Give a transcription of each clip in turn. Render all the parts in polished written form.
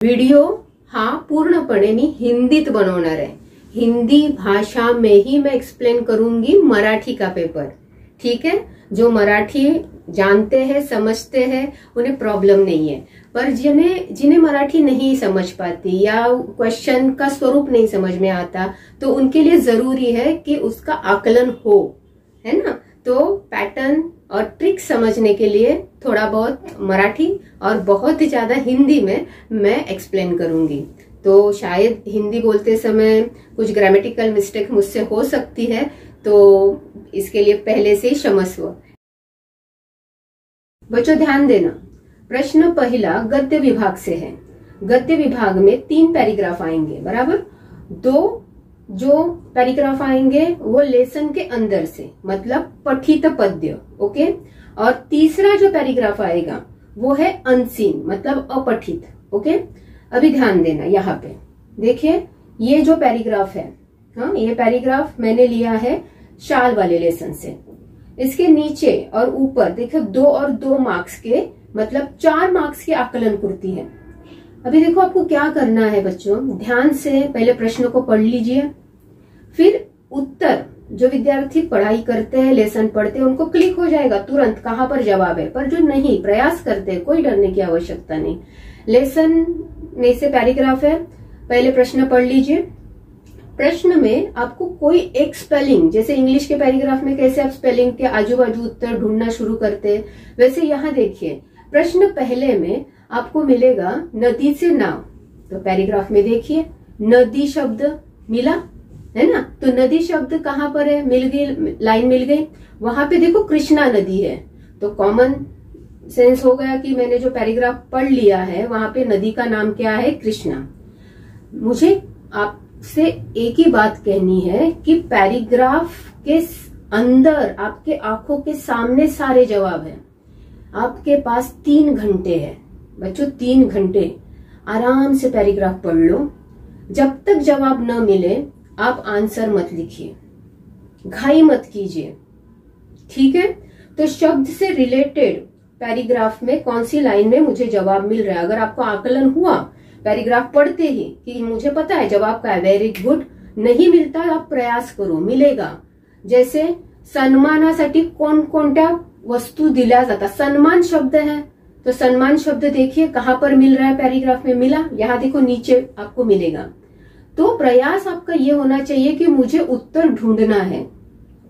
Video हा पूर्णपणे मी हिंदीत बनवणार आहे। हिंदी भाषा में ही मैं एक्सप्लेन करूंगी मराठी का पेपर, ठीक है। जो मराठी जानते हैं समझते हैं उन्हें प्रॉब्लम नहीं है, पर जिन्हें मराठी नहीं समझ पाती या क्वेश्चन का स्वरूप नहीं समझ में आता तो उनके लिए जरूरी है कि उसका आकलन हो, है ना। तो पैटर्न और ट्रिक समझने के लिए थोड़ा बहुत मराठी और बहुत ही ज्यादा हिंदी में मैं एक्सप्लेन करूंगी। तो शायद हिंदी बोलते समय कुछ ग्रामेटिकल मिस्टेक मुझसे हो सकती है, तो इसके लिए पहले से ही क्षमस्व। बच्चों ध्यान देना, प्रश्न पहला गद्य विभाग से है। गद्य विभाग में 3 पैराग्राफ आएंगे, बराबर। 2 जो पैराग्राफ आएंगे वो लेसन के अंदर से, मतलब पठित पद्य, ओके। और तीसरा जो पैराग्राफ आएगा वो है अनसीन, मतलब अपठित, ओके। अभी ध्यान देना, यहाँ पे देखिए ये जो पैराग्राफ है, हाँ, ये पैराग्राफ मैंने लिया है शाल वाले लेसन से। इसके नीचे और ऊपर देखो 2 और 2 मार्क्स के, मतलब 4 मार्क्स की आकलन कृति है। अभी देखो आपको क्या करना है बच्चों, ध्यान से पहले प्रश्न को पढ़ लीजिए, फिर उत्तर जो विद्यार्थी पढ़ाई करते हैं, लेसन पढ़ते हैं, उनको क्लिक हो जाएगा तुरंत कहां पर जवाब है। पर जो नहीं प्रयास करते, कोई डरने की आवश्यकता नहीं। लेसन में से पैराग्राफ है, पहले प्रश्न पढ़ लीजिए। प्रश्न में आपको कोई एक स्पेलिंग, जैसे इंग्लिश के पैराग्राफ में कैसे आप स्पेलिंग के आजू बाजू उत्तर ढूंढना शुरू करते हैं, वैसे यहाँ देखिए प्रश्न पहले में आपको मिलेगा नदी से नाव। तो पैराग्राफ में देखिए नदी शब्द मिला, है ना। तो नदी शब्द कहाँ पर है, मिल गई, लाइन मिल गई। वहां पे देखो कृष्णा नदी है, तो कॉमन सेंस हो गया कि मैंने जो पैराग्राफ पढ़ लिया है वहां पे नदी का नाम क्या है, कृष्णा। मुझे आपसे एक ही बात कहनी है कि पैराग्राफ के अंदर आपके आंखों के सामने सारे जवाब है। आपके पास 3 घंटे है बच्चों, 3 घंटे आराम से पैराग्राफ पढ़ लो। जब तक जवाब न मिले आप आंसर मत लिखिए, घाई मत कीजिए, ठीक है। तो शब्द से रिलेटेड पैराग्राफ में कौन सी लाइन में मुझे जवाब मिल रहा है, अगर आपको आकलन हुआ पैराग्राफ पढ़ते ही कि मुझे पता है जवाब का है, वेरी गुड। नहीं मिलता आप प्रयास करो, मिलेगा। जैसे सन्मानासाठी कोणकोणत्या वस्तू दिल्या जातात, सन्मान शब्द है, तो सन्मान शब्द देखिए कहां पर मिल रहा है, पैराग्राफ में मिला, यहाँ देखो नीचे आपको मिलेगा। तो प्रयास आपका ये होना चाहिए कि मुझे उत्तर ढूंढना है,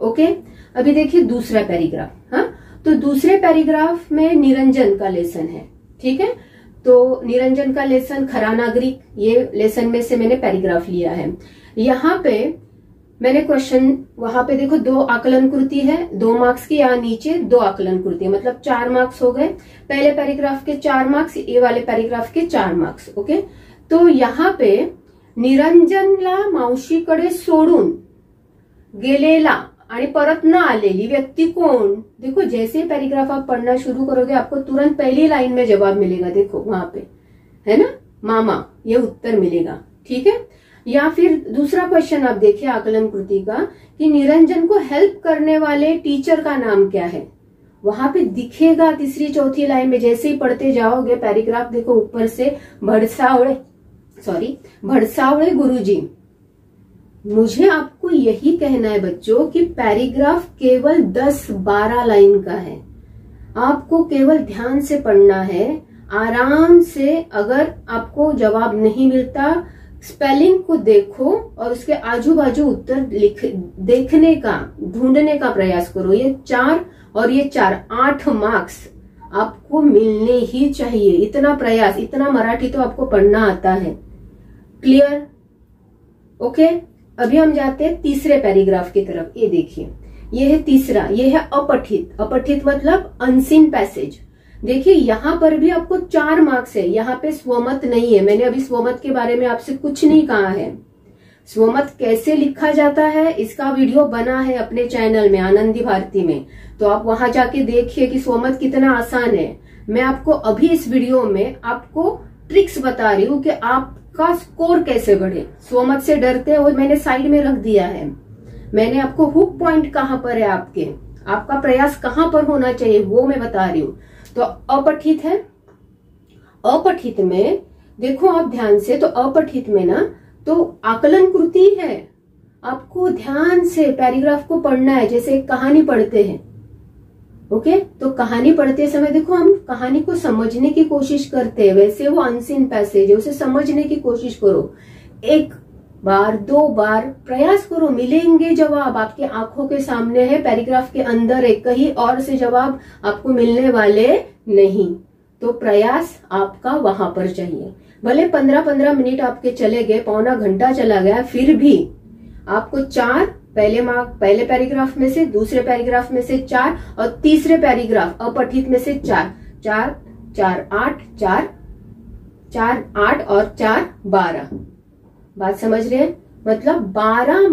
ओके। अभी देखिए दूसरा पैराग्राफ, हाँ, तो दूसरे पैराग्राफ में निरंजन का लेसन है, ठीक है। तो निरंजन का लेसन खरा नागरिक, ये लेसन में से मैंने पैराग्राफ लिया है। यहाँ पे मैंने क्वेश्चन, वहां पे देखो 2 आकलन कृति है, 2 मार्क्स की, यहाँ नीचे 2 आकलन कृति, मतलब 4 मार्क्स हो गए। पहले पैराग्राफ के 4 मार्क्स, ये वाले पैराग्राफ के 4 मार्क्स, ओके। तो यहाँ पे निरंजनला मावशीकडे सोडून गेलेला आणि परत न आलेली व्यक्ति कौन। देखो जैसे पैराग्राफ आप पढ़ना शुरू करोगे आपको तुरंत पहली लाइन में जवाब मिलेगा, देखो वहां पे है ना, मामा, ये उत्तर मिलेगा, ठीक है। या फिर दूसरा क्वेश्चन आप देखिए आकलन कृति का कि निरंजन को हेल्प करने वाले टीचर का नाम क्या है, वहां पे दिखेगा तीसरी चौथी लाइन में। जैसे ही पढ़ते जाओगे पैराग्राफ देखो ऊपर से भड़सावळे गुरुजी। मुझे आपको यही कहना है बच्चों कि पैराग्राफ केवल 10-12 लाइन का है, आपको केवल ध्यान से पढ़ना है, आराम से। अगर आपको जवाब नहीं मिलता स्पेलिंग को देखो और उसके आजू बाजू उत्तर देखने का, ढूंढने का प्रयास करो। ये 4 और ये 4, 8 मार्क्स आपको मिलने ही चाहिए। इतना प्रयास, इतना मराठी तो आपको पढ़ना आता है, क्लियर, ओके। अभी हम जाते हैं तीसरे पैराग्राफ की तरफ। ये देखिए ये है तीसरा, ये है अपठित। अपठित मतलब अनसीन पैसेज। देखिए यहाँ पर भी आपको 4 मार्क्स है, यहाँ पे स्वमत नहीं है। मैंने अभी स्वमत के बारे में आपसे कुछ नहीं कहा है। स्वमत कैसे लिखा जाता है इसका वीडियो बना है अपने चैनल में, आनंदी भारती में, तो आप वहां जाके देखिए कि स्वमत कितना आसान है। मैं आपको अभी इस वीडियो में आपको ट्रिक्स बता रही हूँ कि आपका स्कोर कैसे बढ़े। स्वमत से डरते हो, मैंने साइड में रख दिया है। मैंने आपको हुक पॉइंट कहां पर है, आपका प्रयास कहां पर होना चाहिए वो मैं बता रही हूँ। तो अपठित है, अपठित में देखो आप ध्यान से, तो अपठित में ना तो आकलन कृति है, आपको ध्यान से पैराग्राफ को पढ़ना है, जैसे एक कहानी पढ़ते हैं। ओके, तो कहानी पढ़ते समय देखो हम कहानी को समझने की कोशिश करते हैं, वैसे वो अनसीन पैसेज है, उसे समझने की कोशिश करो। एक बार 2 बार प्रयास करो, मिलेंगे जवाब, आपके आंखों के सामने है, पैराग्राफ के अंदर है, कहीं और से जवाब आपको मिलने वाले नहीं। तो प्रयास आपका वहां पर चाहिए। भले 15-15 मिनट आपके चले गए, पौना घंटा चला गया, फिर भी आपको 4 पहले पैराग्राफ में से, दूसरे पैराग्राफ में से 4 और तीसरे पैराग्राफ अपठित में से 4 4 4 8 4 4 8 और 4 12। बात समझ रहे हैं? मतलब 12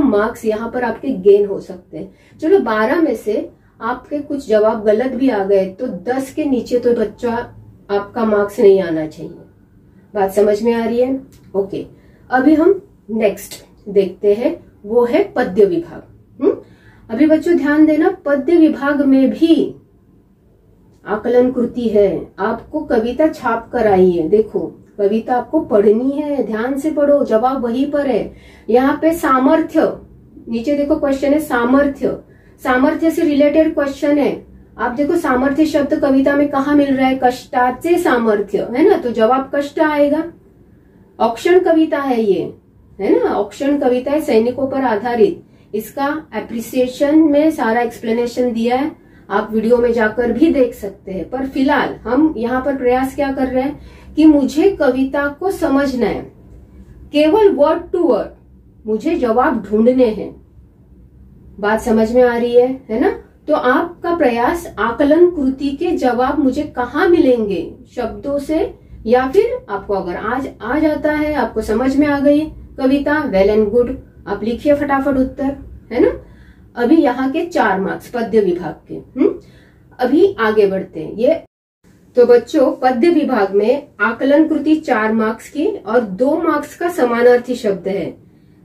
मार्क्स यहाँ पर आपके गेन हो सकते हैं। चलो 12 में से आपके कुछ जवाब गलत भी आ गए तो 10 के नीचे तो बच्चा आपका मार्क्स नहीं आना चाहिए। बात समझ में आ रही है? ओके, अभी हम नेक्स्ट देखते हैं, वो है पद्य विभाग। अभी बच्चों ध्यान देना, पद्य विभाग में भी आकलन कृति है। आपको कविता छाप कर आई है, देखो कविता आपको पढ़नी है, ध्यान से पढ़ो, जवाब वहीं पर है। यहाँ पे सामर्थ्य, नीचे देखो क्वेश्चन है सामर्थ्य से रिलेटेड क्वेश्चन है। आप देखो सामर्थ्य शब्द कविता में कहाँ मिल रहा है? कष्टाचे सामर्थ्य, है ना, तो जवाब कष्ट आएगा। औक्षण कविता है ये, है ना, औक्षण कविता है, सैनिकों पर आधारित। इसका एप्रिसिएशन में सारा एक्सप्लेनेशन दिया है, आप वीडियो में जाकर भी देख सकते हैं। पर फिलहाल हम यहाँ पर प्रयास क्या कर रहे हैं कि मुझे कविता को समझना है, केवल वर्ड टू वर्ड मुझे जवाब ढूंढने हैं। बात समझ में आ रही है ना? तो आपका प्रयास आकलन कृति के जवाब मुझे कहाँ मिलेंगे, शब्दों से, या फिर आपको अगर आज आ जाता है, आपको समझ में आ गई कविता, वेल एंड गुड, आप लिखिए फटाफट उत्तर, है ना। अभी यहाँ के 4 मार्क्स पद्य विभाग के। अभी आगे बढ़ते हैं। ये तो बच्चों पद्य विभाग में आकलन कृति 4 मार्क्स की और 2 मार्क्स का समानार्थी शब्द है।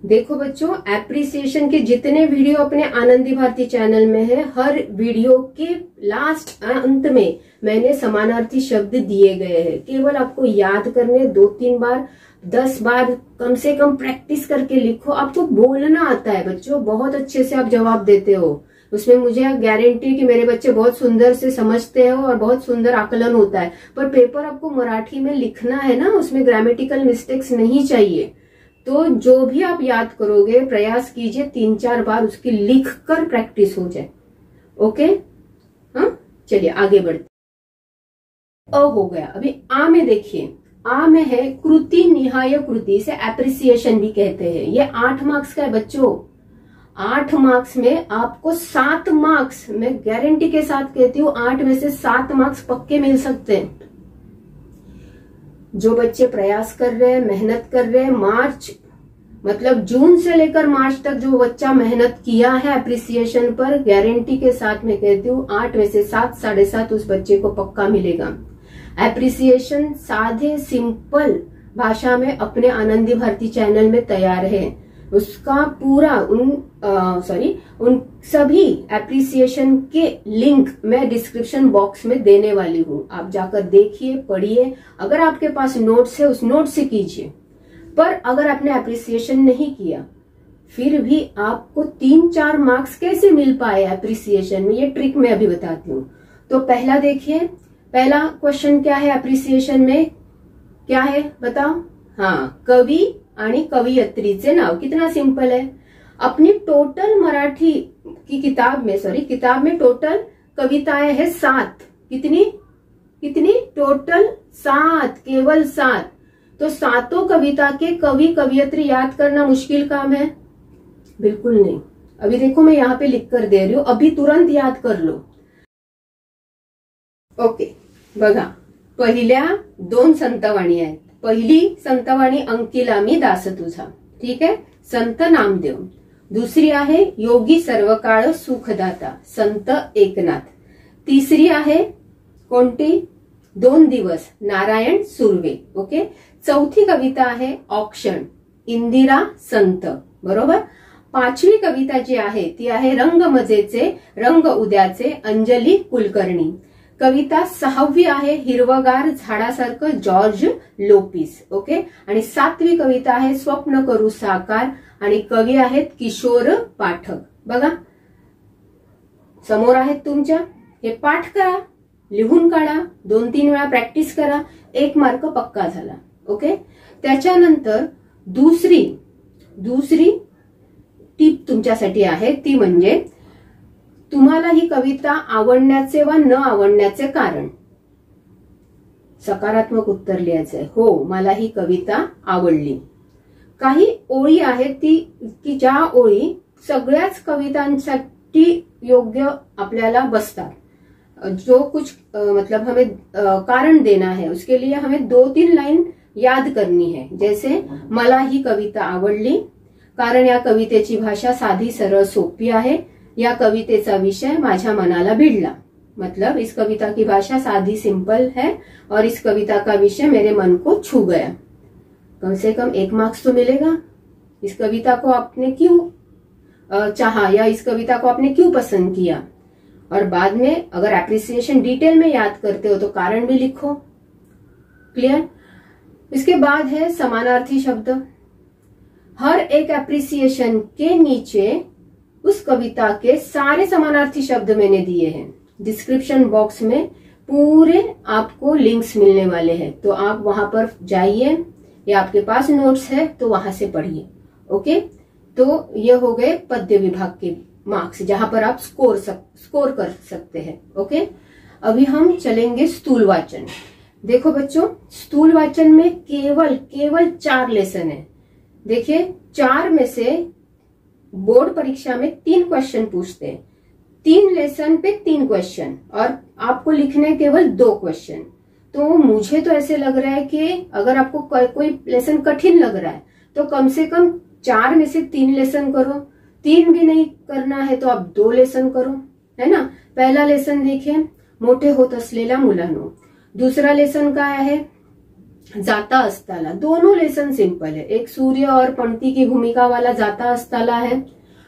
देखो बच्चों, एप्रिसिएशन के जितने वीडियो अपने आनंदी भारती चैनल में है, हर वीडियो के लास्ट अंत में मैंने समानार्थी शब्द दिए गए हैं। केवल आपको याद करने, 2-3 बार 10 बार कम से कम प्रैक्टिस करके लिखो। आपको बोलना आता है बच्चों, बहुत अच्छे से आप जवाब देते हो, उसमें मुझे गारंटी कि मेरे बच्चे बहुत सुंदर से समझते हो और बहुत सुंदर आकलन होता है। पर पेपर आपको मराठी में लिखना है ना, उसमें ग्रामेटिकल मिस्टेक्स नहीं चाहिए। तो जो भी आप याद करोगे प्रयास कीजिए 3-4 बार उसकी लिख कर प्रैक्टिस हो जाए। ओके, हाँ चलिए आगे बढ़ते। अ हो गया। अभी आ में देखिए, आ में है कृति निहाय कृति, से एप्रिसिएशन भी कहते हैं। ये 8 मार्क्स का है बच्चों। 8 मार्क्स में आपको 7 मार्क्स, मैं गारंटी के साथ कहती हूँ 8 में से 7 मार्क्स पक्के मिल सकते हैं। जो बच्चे प्रयास कर रहे हैं, मेहनत कर रहे हैं, मार्च मतलब जून से लेकर मार्च तक जो बच्चा मेहनत किया है एप्रिसिएशन पर, गारंटी के साथ मैं कहती हूँ 8 में से 7, 7.5 उस बच्चे को पक्का मिलेगा। एप्रिसिएशन सादे सिंपल भाषा में अपने आनंदी भारती चैनल में तैयार है। उसका पूरा उन सभी एप्रिसिएशन के लिंक मैं डिस्क्रिप्शन बॉक्स में देने वाली हूँ। आप जाकर देखिए, पढ़िए। अगर आपके पास नोट्स है उस नोट से कीजिए। पर अगर आपने एप्रिसिएशन नहीं किया फिर भी आपको 3-4 मार्क्स कैसे मिल पाए एप्रिसिएशन में, ये ट्रिक मैं अभी बताती हूँ। तो पहला देखिए, पहला क्वेश्चन क्या है एप्रिसिएशन में, क्या है बताओ? हाँ, कवि आणि कवयित्रीचे नाव। कितना सिंपल है। अपनी टोटल मराठी की किताब में टोटल कविताएं है 7। कितनी टोटल? 7, केवल 7। तो 7 कविता के कवि कवयित्री याद करना मुश्किल काम है? बिल्कुल नहीं। अभी देखो मैं यहाँ पे लिख कर दे रही हूँ, अभी तुरंत याद कर लो। ओके बघा, पहिल्या 2 संतवाणी आहेत। पहिली संतवाणी अंकिला मी दास तुझा, ठीक आहे, संत नामदेव। दुसरी आहे योगी सर्वकाळ सुखदाता, संत एकनाथ। तिसरी आहे कोणती? 2 दिवस, नारायण सुर्वे। ओके, चौथी कविता आहे औक्षण, इंदिरा संत, बरोबर। 5वी कविता जी आहे ती आहे रंग मजेचे रंग उद्याचे, अंजली कुलकर्णी। कविता 6वी आहे हिरवगार झाडासारखं जॉर्ज लोपिस. ओके. आणि 7वी कविता आहे स्वप्न करू साकार आणि कवी आहेत किशोर पाठक. बघा समोर आहेत तुमच्या, हे पाठ करा, लिहून काढा, 2-3 वेळा प्रॅक्टिस करा, 1 मार्क पक्का झाला. ओके. त्याच्यानंतर दुसरी टीप तुमच्यासाठी आहे, ती म्हणजे तुम्हाला ही कविता आवडण्याचे वा न आवडण्याचे कारण. सकारात्मक उत्तर लिहायचंय. हो, मला ही कविता आवडली. काही ओळी आहेत की ज्या ओळी सगळ्याच कवितांसाठी योग्य आपल्याला बसतात. जो कुछ मतलब हमें कारण देना है, उसके लिए हमें 2-3 लाइन याद करनी है. जैसे मला ही कविता आवडली कारण या कवितेची भाषा साधी सरळ सोपी आहे. या कवितेचा विषय माझ्या मनाला भिडला. मतलब इस कविता की भाषा सादी सिंपल है और इस कविता का विषय मेरे मन को छू गया. कम से कम 1 मार्क्स तो मिलेगा. इस कविता को आपने क्यों चाहा या इस कविता को आपने क्यों पसंद किया. और बाद में अगर एप्रिसिएशन डिटेल में याद करते हो तो कारण भी लिखो. क्लियर. इसके बाद है समानार्थी शब्द. हर एक एप्रिसिएशन के नीचे उस कविता के सारे समानार्थी शब्द मैंने दिए हैं. डिस्क्रिप्शन बॉक्स में पूरे आपको लिंक्स मिलने वाले हैं, तो आप वहां पर जाइए या आपके पास नोट्स है तो वहां से पढ़िए. ओके. तो ये हो गए पद्य विभाग के मार्क्स, जहां पर आप स्कोर कर सकते हैं. ओके. अभी हम चलेंगे स्थूल वाचन. देखो बच्चों, स्थूल वाचन में केवल 4 लेसन है. देखिए 4 में से बोर्ड परीक्षा में 3 क्वेश्चन पूछते हैं. 3 लेसन पे 3 क्वेश्चन और आपको लिखने केवल 2 क्वेश्चन. तो मुझे तो ऐसे लग रहा है कि अगर आपको कोई लेसन कठिन लग रहा है तो कम से कम 4 में से 3 लेसन करो. 3 भी नहीं करना है तो आप 2 लेसन करो, है ना. पहला लेसन देखिए, मोठे होत असलेल्या मुलांनो. दूसरा लेसन काय आहे, जाता असताला. दोनों लेसन सिंपल है. एक सूर्य और पंक्ति की भूमिका वाला जाता असताला है.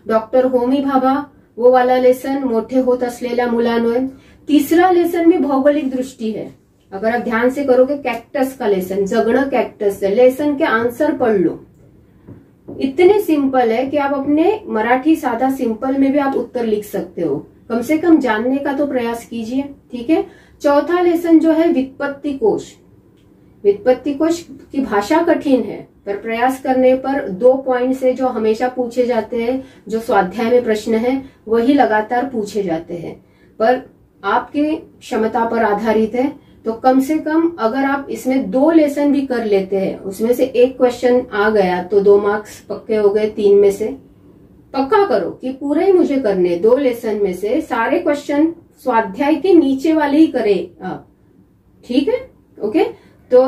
डॉक्टर होमी भाभा वो वाला लेसन मोठे होत असलेल्या मुलांनो है. तीसरा लेसन भी भौगोलिक दृष्टि है. अगर आप ध्यान से करोगे, कैक्टस का लेसन, जगणं कैक्टस है. लेसन के आंसर पढ़ लो. इतने सिंपल है कि आप अपने मराठी सादा सिंपल में भी आप उत्तर लिख सकते हो. कम से कम जानने का तो प्रयास कीजिए. ठीक है. चौथा लेसन जो है व्युत्पत्ति कोश. व्युत्पत्ति कोश की भाषा कठिन है, पर प्रयास करने पर 2 पॉइंट से जो हमेशा पूछे जाते हैं, जो स्वाध्याय में प्रश्न है, वही लगातार पूछे जाते हैं, पर आपकी क्षमता पर आधारित है. तो कम से कम अगर आप इसमें 2 लेसन भी कर लेते हैं, उसमें से 1 क्वेश्चन आ गया तो 2 मार्क्स पक्के हो गए. 3 में से पक्का करो कि पूरे ही मुझे करने. 2 लेसन में से सारे क्वेश्चन स्वाध्याय के नीचे वाले ही करें आप. ठीक है. ओके. तो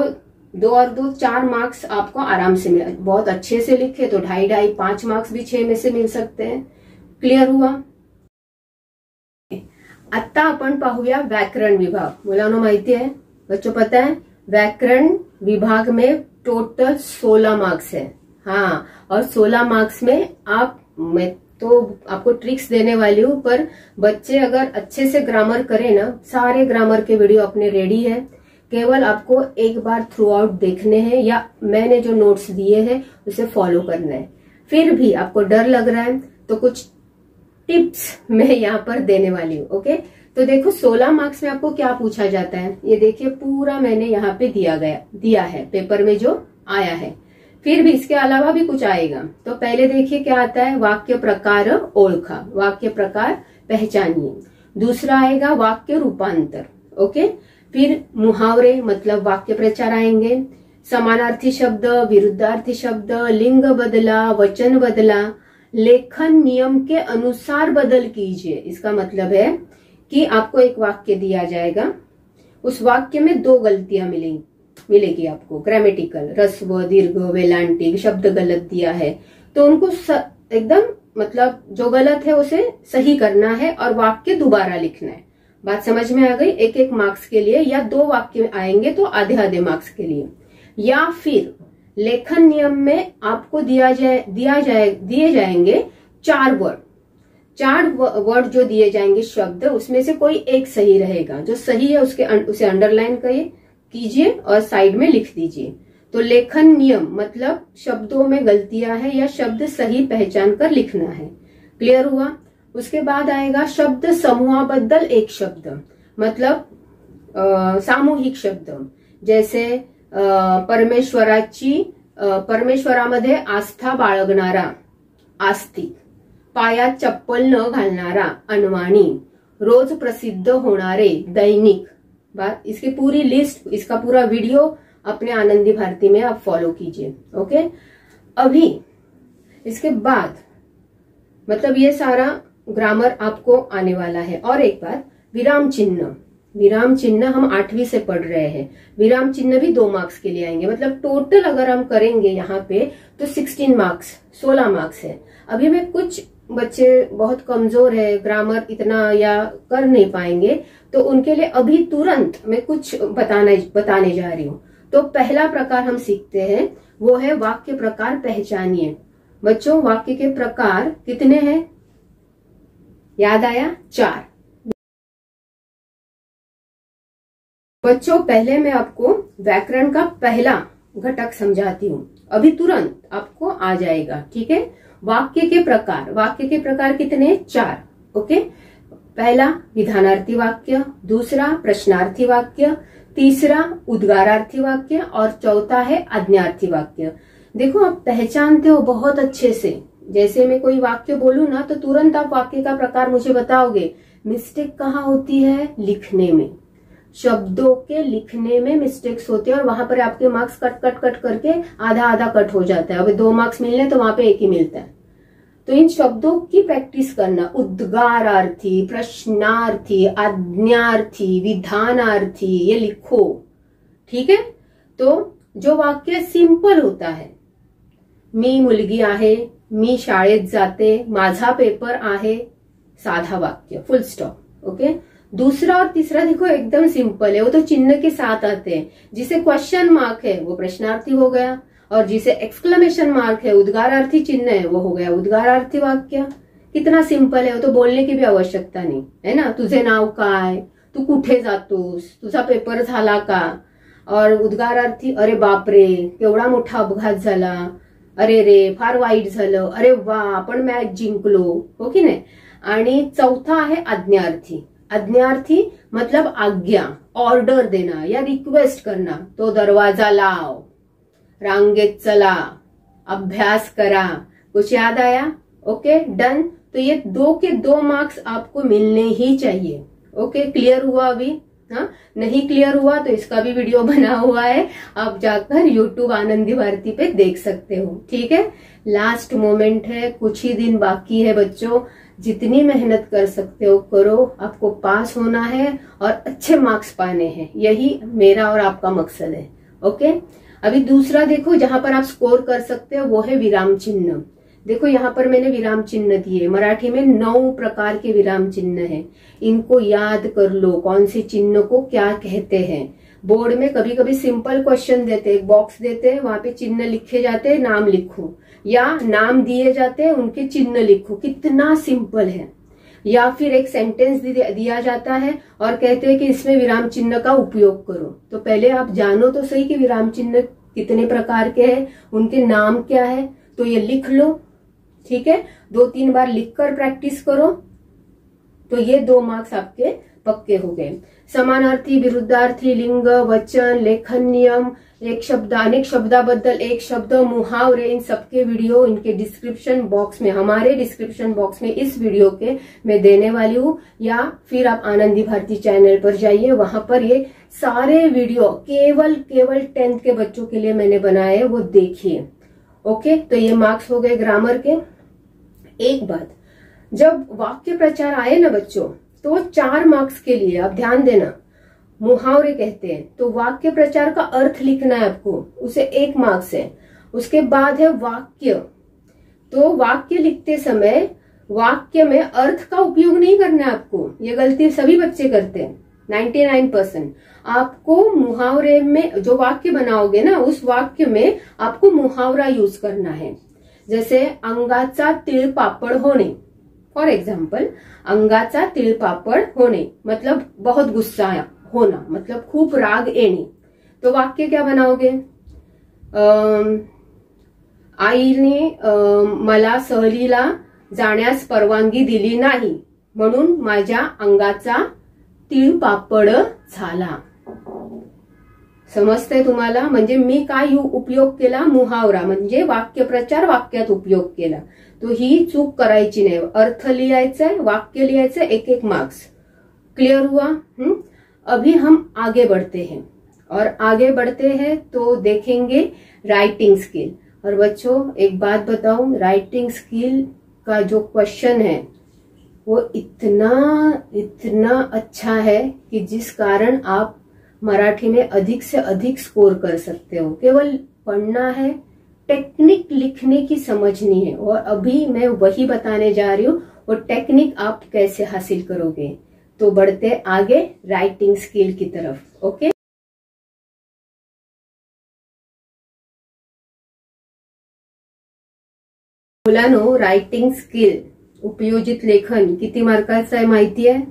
2 और 2 4 मार्क्स आपको आराम से मिले. बहुत अच्छे से लिखे तो 2.5 5 मार्क्स भी 6 में से मिल सकते हैं. क्लियर हुआ. आता आपण पाहूया व्याकरण विभाग. मुलांनो माहिती है, बच्चों पता है, व्याकरण विभाग में टोटल 16 मार्क्स है. हाँ, और 16 मार्क्स में मैं तो आपको ट्रिक्स देने वाली हूँ, पर बच्चे अगर अच्छे से ग्रामर करें ना, सारे ग्रामर के वीडियो अपने रेडी है. केवल आपको एक बार थ्रू आउट देखने हैं या मैंने जो नोट्स दिए हैं उसे फॉलो करना है. फिर भी आपको डर लग रहा है तो कुछ टिप्स मैं यहाँ पर देने वाली हूँ. ओके. तो देखो 16 मार्क्स में आपको क्या पूछा जाता है, ये देखिए पूरा मैंने यहाँ पे दिया है पेपर में जो आया है. फिर भी इसके अलावा भी कुछ आएगा. तो पहले देखिए क्या आता है, वाक्य प्रकार ओळखा, वाक्य प्रकार पहचानिए. दूसरा आएगा वाक्य रूपांतर. ओके. फिर मुहावरे मतलब वाक्य प्रचार आएंगे. समानार्थी शब्द, विरुद्धार्थी शब्द, लिंग बदला, वचन बदला, लेखन नियम के अनुसार बदल कीजिए. इसका मतलब है कि आपको एक वाक्य दिया जाएगा, उस वाक्य में 2 गलतियां मिलेगी आपको. ग्रामेटिकल, रस्व, दीर्घ, वेलांटिक शब्द गलत दिया है तो उनको एकदम मतलब जो गलत है उसे सही करना है और वाक्य दोबारा लिखना है. बात समझ में आ गई. 1-1 मार्क्स के लिए, या 2 वाक्य आएंगे तो आधे मार्क्स के लिए. या फिर लेखन नियम में आपको दिए जाएंगे 4 वर्ड. 4 वर्ड जो दिए जाएंगे शब्द, उसमें से कोई एक सही रहेगा। जो सही है उसे अंडरलाइन कीजिए और साइड में लिख दीजिए। तो लेखन नियम मतलब शब्दों में गलतियां हैं या शब्द सही पहचान कर लिखना है। क्लियर हुआ? उसके बाद आएगा शब्द समूहाबद्दल एक शब्द, मतलब सामूहिक शब्द, जैसे परमेश्वरामध्ये आस्था बाळगणारा आस्तिक, पायात चप्पल न घालणारा अनवाणी, रोज प्रसिद्ध होणारे दैनिक। इसकी पूरी लिस्ट, इसका पूरा वीडियो अपने आनंदी भारती में आप फॉलो कीजिए। ओके, अभी इसके बाद मतलब ये सारा ग्रामर आपको आने वाला है। और एक बार विराम चिन्ह हम 8वीं से पढ़ रहे हैं। विराम चिन्ह भी 2 मार्क्स के लिए आएंगे, मतलब टोटल अगर हम करेंगे यहाँ पे तो 16 मार्क्स, 16 मार्क्स है। अभी में कुछ बच्चे बहुत कमजोर है, ग्रामर इतना या कर नहीं पाएंगे, तो उनके लिए अभी तुरंत मैं कुछ बताने जा रही हूँ। तो पहला प्रकार हम सीखते हैं, वो है वाक्य प्रकार पहचानिए। बच्चों, वाक्य के प्रकार कितने हैं? याद आया? 4। बच्चों, पहले मैं आपको व्याकरण का पहला घटक समझाती हूँ, अभी तुरंत आपको आ जाएगा। ठीक है, वाक्य के प्रकार कितने? 4। ओके, पहला विधानार्थी वाक्य, दूसरा प्रश्नार्थी वाक्य, तीसरा उद्गारार्थी वाक्य और चौथा है आज्ञार्थी वाक्य। देखो, आप पहचानते हो बहुत अच्छे से। जैसे मैं कोई वाक्य बोलूं ना तो तुरंत आप वाक्य का प्रकार मुझे बताओगे। मिस्टेक कहाँ होती है? लिखने में, शब्दों के लिखने में मिस्टेक्स होते हैं और वहां पर आपके मार्क्स कट करके आधा कट हो जाता है। अभी 2 मार्क्स मिलने तो वहां पे 1 ही मिलता है। तो इन शब्दों की प्रैक्टिस करना, उद्गारार्थी, प्रश्नार्थी, आज्ञार्थी, विधानार्थी, ये लिखो। ठीक है, तो जो वाक्य सिंपल होता है, मी मुलगी आहे, मी शाळेत जाते, माझा पेपर आहे, साधा वाक्य, फुल स्टॉप। ओके, दूसरा और तीसरा देखो एकदम सिंपल है, वो तो चिन्ह के साथ आते हैं। जिसे क्वेश्चन मार्क है वो प्रश्नार्थी हो गया, और जिसे एक्सक्लेमेशन मार्क है, उद्गारार्थी चिन्ह है, वो हो गया उद्गारार्थी वाक्य। कितना सिंपल है, वो तो बोलने की भी आवश्यकता नहीं है ना। तुझे नाव काय, तू कुठे जातोस, तुझा पेपर झाला का? और उद्गारार्थी, अरे बापरे केवढा मोठा अपघात झाला, अरे रे फार वाईट झालं, अरे वा आपण मॅच जिंकलो, हो की नाही। आणि चौथा आहे आज्ञार्थी मतलब आज्ञा, ऑर्डर देना या रिक्वेस्ट करना। तो दरवाजा लाव, रांगेत चला, अभ्यास करा। कुछ याद आया? Okay, done. तो ये 2 के 2 मार्क्स आपको मिलने ही चाहिए। ओके, क्लियर हुआ अभी? हाँ, नहीं क्लियर हुआ तो इसका भी वीडियो बना हुआ है, आप जाकर YouTube आनंदी भारती पे देख सकते हो। ठीक है, लास्ट मोमेंट है, कुछ ही दिन बाकी है बच्चों। जितनी मेहनत कर सकते हो करो, आपको पास होना है और अच्छे मार्क्स पाने हैं, यही मेरा और आपका मकसद है। ओके, अभी दूसरा देखो, जहां पर आप स्कोर कर सकते हो वो है विराम चिन्ह। देखो यहाँ पर मैंने विराम चिन्ह दिए, मराठी में 9 प्रकार के विराम चिन्ह हैं। इनको याद कर लो, कौन से चिन्ह को क्या कहते हैं। बोर्ड में कभी कभी सिंपल क्वेश्चन देते, एक बॉक्स देते हैं, वहां पे चिन्ह लिखे जाते हैं, नाम लिखो, या नाम दिए जाते हैं उनके चिन्ह लिखो। कितना सिंपल है। या फिर एक सेंटेंस दिया जाता है और कहते हैं कि इसमें विराम चिन्ह का उपयोग करो। तो पहले आप जानो तो सही कि विराम चिन्ह कितने प्रकार के हैं, उनके नाम क्या है, तो ये लिख लो। ठीक है, 2-3 बार लिखकर प्रैक्टिस करो, तो ये 2 मार्क्स आपके पक्के हो गए। समानार्थी, विरुद्धार्थी, लिंग, वचन, लेखन नियम, एक शब्द, अनेक शब्दाबद्दल एक शब्द, मुहावरे, इन सबके वीडियो इनके डिस्क्रिप्शन बॉक्स में, हमारे डिस्क्रिप्शन बॉक्स में इस वीडियो के मैं देने वाली हूँ। या फिर आप आनंदी भारती चैनल पर जाइए, वहां पर ये सारे वीडियो केवल 10th के बच्चों के लिए मैंने बनाए, वो देखिए। ओके, तो ये मार्क्स हो गए ग्रामर के। एक बात, जब वाक्य प्रचार आए ना बच्चों, तो 4 मार्क्स के लिए आप ध्यान देना, मुहावरे कहते हैं। तो वाक्य प्रचार का अर्थ लिखना है आपको, उसे 1 मार्क्स है। उसके बाद है वाक्य। तो वाक्य लिखते समय वाक्य में अर्थ का उपयोग नहीं करना है आपको, ये गलती सभी बच्चे करते हैं, 99%। आपको मुहावरे में जो वाक्य बनाओगे ना, उस वाक्य में आपको मुहावरा यूज करना है। जैसे अंगाचा तीळ पापड होणे, फॉर एग्जाम्पल, अंगाचा तिळपापड होणे मतलब बहुत गुस्सा होना, मतलब खूप राग येणे. तो वाक्य क्या बनाओगे? आईने मला सहलीला जाण्यास परवानगी दिली नाही म्हणून माझ्या अंगाचा तिळपापड झाला. समजतंय तुम्हाला? म्हणजे मी काय उपयोग केला? मुहावरा, म्हणजे वाक्यप्रचार वाक्यात उपयोग केला. तो ही चूक करायची नाही. अर्थ लिहायचंय, वाक्य लिहायचंय, एक एक मार्क्स. क्लियर हुआ? अभी हम आगे बढ़ते हैं और आगे बढ़ते हैं तो देखेंगे राइटिंग स्किल. और बच्चों एक बात बताऊं, राइटिंग स्किल का जो क्वेश्चन है वो इतना अच्छा है कि जिस कारण आप मराठी में अधिक से अधिक स्कोर कर सकते हो. केवल पढ़ना है, टेक्निक लिखने की समझनी है. और अभी मैं वही बताने जा रही हूँ, वो टेक्निक आप कैसे हासिल करोगे. तो बढ़ते आगे राइटिंग स्किल की तरफ. ओके, मुलांनो, रायटिंग स्किल उपयोजित लेखन किती मार्काचं आहे माहिती आहे?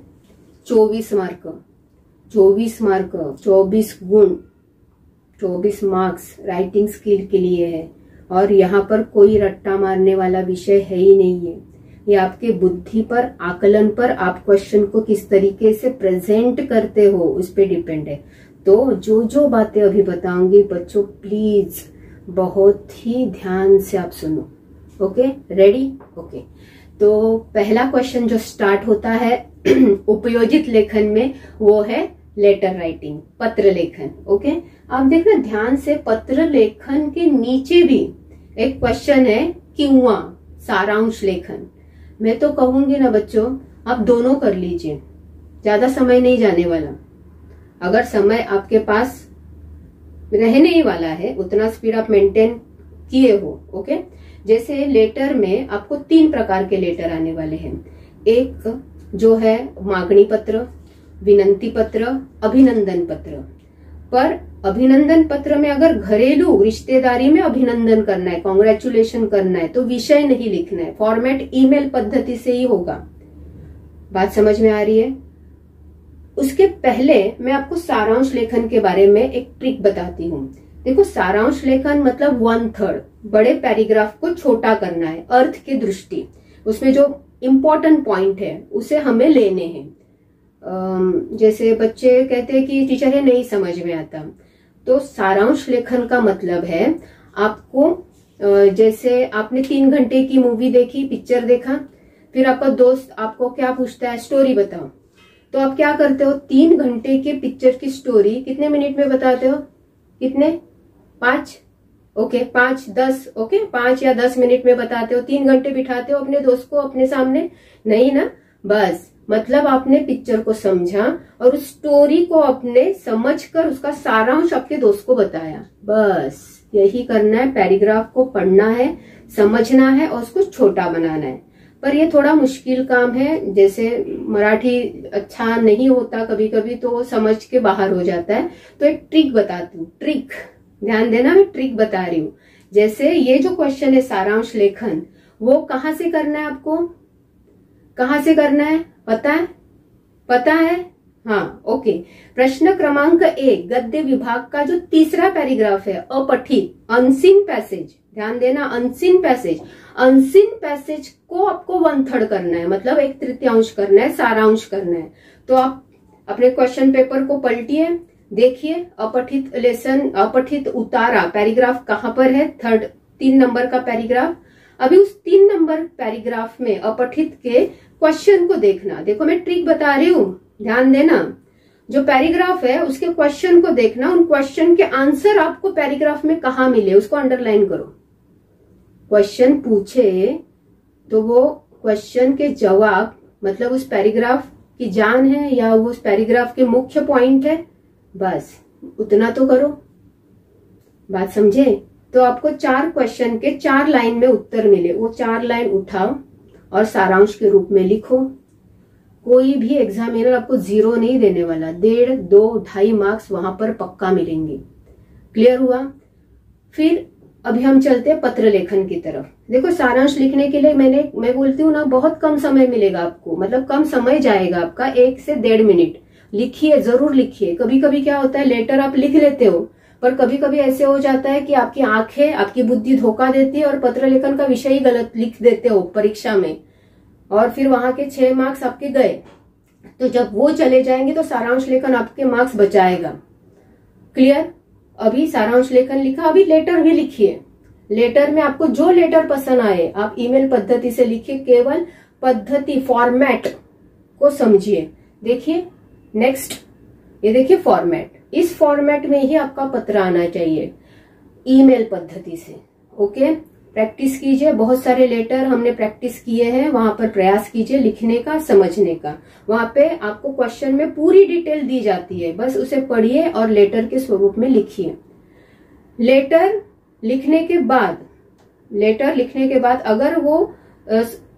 24 मार्क. 24 मार्क, 24 गुण, 24 मार्क्स राइटिंग स्किल के लिए है. और यहाँ पर कोई रट्टा मारने वाला विषय है ही नहीं है. ये आपके बुद्धि पर, आकलन पर, आप क्वेश्चन को किस तरीके से प्रेजेंट करते हो उस पर डिपेंड है. तो जो बातें अभी बताऊंगी बच्चों, प्लीज बहुत ही ध्यान से आप सुनो. Okay, ready? ओके, तो पहला क्वेश्चन जो स्टार्ट होता है उपयोजित लेखन में, वो है लेटर राइटिंग, पत्र लेखन. ओके, आप देखना ध्यान से, पत्र लेखन के नीचे भी एक क्वेश्चन है किंवा सारांश लेखन. मैं तो कहूंगी ना बच्चों, आप दोनों कर लीजिए, ज्यादा समय नहीं जाने वाला. अगर समय आपके पास रहने ही वाला है, उतना स्पीड आप मेंटेन किए हो. ओके, जैसे लेटर में आपको 3 प्रकार के लेटर आने वाले हैं. एक जो है मांगनी पत्र, विनंती पत्र, अभिनंदन पत्र. पर अभिनंदन पत्र में अगर घरेलू रिश्तेदारी में अभिनंदन करना है, कॉन्ग्रेचुलेशन करना है, तो विषय नहीं लिखना है, फॉर्मेट ईमेल पद्धति से ही होगा. बात समझ में आ रही है? उसके पहले मैं आपको सारांश लेखन के बारे में एक ट्रिक बताती हूँ. देखो, सारांश लेखन मतलब 1/3 बड़े पैराग्राफ को छोटा करना है अर्थ की दृष्टि. उसमें जो इम्पोर्टेंट पॉइंट है उसे हमें लेने हैं. जैसे बच्चे कहते हैं कि टीचर ये नहीं समझ में आता, तो सारांश लेखन का मतलब है आपको, जैसे आपने 3 घंटे की मूवी देखी, पिक्चर देखा, फिर आपका दोस्त आपको क्या पूछता है, स्टोरी बताओ. तो आप क्या करते हो? 3 घंटे के पिक्चर की स्टोरी कितने मिनट में बताते हो? कितने? 5. ओके, 5, 10. ओके, 5 या 10 मिनट में बताते हो. 3 घंटे बिठाते हो अपने दोस्त को अपने सामने? नहीं ना. बस मतलब आपने पिक्चर को समझा और उस स्टोरी को अपने समझकर उसका सारांश आपके दोस्त को बताया. बस यही करना है. पैराग्राफ को पढ़ना है, समझना है और उसको छोटा बनाना है. पर ये थोड़ा मुश्किल काम है. जैसे मराठी अच्छा नहीं होता कभी कभी, तो समझ के बाहर हो जाता है. तो एक ट्रिक बताती हूँ. ट्रिक, ध्यान देना, मैं ट्रिक बता रही हूँ. जैसे ये जो क्वेश्चन है सारांश लेखन, वो कहाँ से करना है आपको? कहाँ से करना है पता है? पता है? हाँ, ओके. प्रश्न क्रमांक 1 गद्य विभाग का जो तीसरा पैराग्राफ है, अपठित, अनसीन पैसेज. ध्यान देना, अनसीन पैसेज. अनसीन पैसेज को आपको 1/3 करना है, मतलब 1/3 करना है, सारांश करना है. तो आप अपने क्वेश्चन पेपर को पलटिए, देखिए अपठित लेसन, अपठित उतारा पैराग्राफ कहाँ पर है? 3 नंबर का पैराग्राफ. अभी उस 3 नंबर पैराग्राफ में अपठित के क्वेश्चन को देखना. देखो मैं ट्रिक बता रही हूँ, ध्यान देना. जो पैराग्राफ है उसके क्वेश्चन को देखना, उन क्वेश्चन के आंसर आपको पैराग्राफ में कहाँ मिले उसको अंडरलाइन करो. क्वेश्चन पूछे तो वो क्वेश्चन के जवाब मतलब उस पैराग्राफ की जान है या वो उस पैराग्राफ के मुख्य पॉइंट है, बस उतना तो करो. बात समझे? तो आपको 4 क्वेश्चन के 4 लाइन में उत्तर मिले, वो 4 लाइन उठाओ और सारांश के रूप में लिखो. कोई भी एग्जामिनर आपको 0 नहीं देने वाला. 1.5, 2, 2.5 मार्क्स वहां पर पक्का मिलेंगे. क्लियर हुआ? फिर अभी हम चलते हैं पत्र लेखन की तरफ। देखो सारांश लिखने के लिए मैं बोलती हूँ ना, बहुत कम समय मिलेगा आपको, मतलब कम समय जाएगा आपका, 1 से 1.5 मिनट। लिखिए, जरूर लिखिए। कभी कभी क्या होता है, लेटर आप लिख लेते हो, पर कभी कभी ऐसे हो जाता है कि आपकी आंखें, आपकी बुद्धि धोखा देती है और पत्र लेखन का विषय ही गलत लिख देते हो परीक्षा में, और फिर वहां के 6 मार्क्स आपके गए। तो जब वो चले जाएंगे तो सारांश लेखन आपके मार्क्स बचाएगा। क्लियर? अभी सारांश लेखन लिखा, अभी लेटर भी लिखिए। लेटर में आपको जो लेटर पसंद आए आप ईमेल पद्धति से लिखिए, केवल पद्धति फॉर्मेट को समझिए। देखिए नेक्स्ट, ये देखिए फॉर्मेट, इस फॉर्मेट में ही आपका पत्र आना चाहिए, ईमेल पद्धति से। ओके, प्रैक्टिस कीजिए। बहुत सारे लेटर हमने प्रैक्टिस किए हैं, वहां पर प्रयास कीजिए लिखने का, समझने का। वहां पे आपको क्वेश्चन में पूरी डिटेल दी जाती है, बस उसे पढ़िए और लेटर के स्वरूप में लिखिए। लेटर लिखने के बाद अगर वो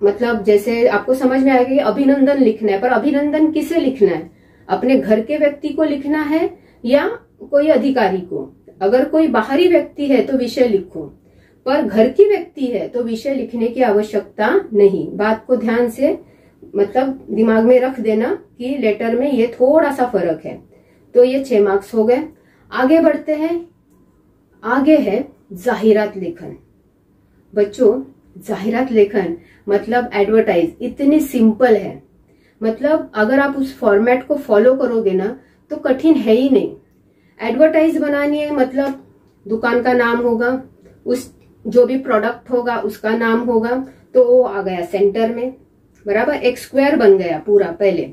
मतलब जैसे आपको समझ में आएगा कि अभिनंदन लिखना है, पर अभिनंदन किसे लिखना है? अपने घर के व्यक्ति को लिखना है या कोई अधिकारी को? अगर कोई बाहरी व्यक्ति है तो विषय लिखो, पर घर की व्यक्ति है तो विषय लिखने की आवश्यकता नहीं। बात को ध्यान से मतलब दिमाग में रख देना कि लेटर में ये थोड़ा सा फर्क है। तो ये 6 मार्क्स हो गए। आगे बढ़ते हैं। आगे है जाहिरात लेखन। बच्चों, जाहिरात लेखन मतलब एडवर्टाइज, इतनी सिंपल है। मतलब अगर आप उस फॉर्मेट को फॉलो करोगे ना तो कठिन है ही नहीं। एडवर्टाइज बनानी है, मतलब दुकान का नाम होगा, उस जो भी प्रोडक्ट होगा उसका नाम होगा, तो वो आ गया सेंटर में, बराबर। एक स्क्वायर बन गया पूरा। पहले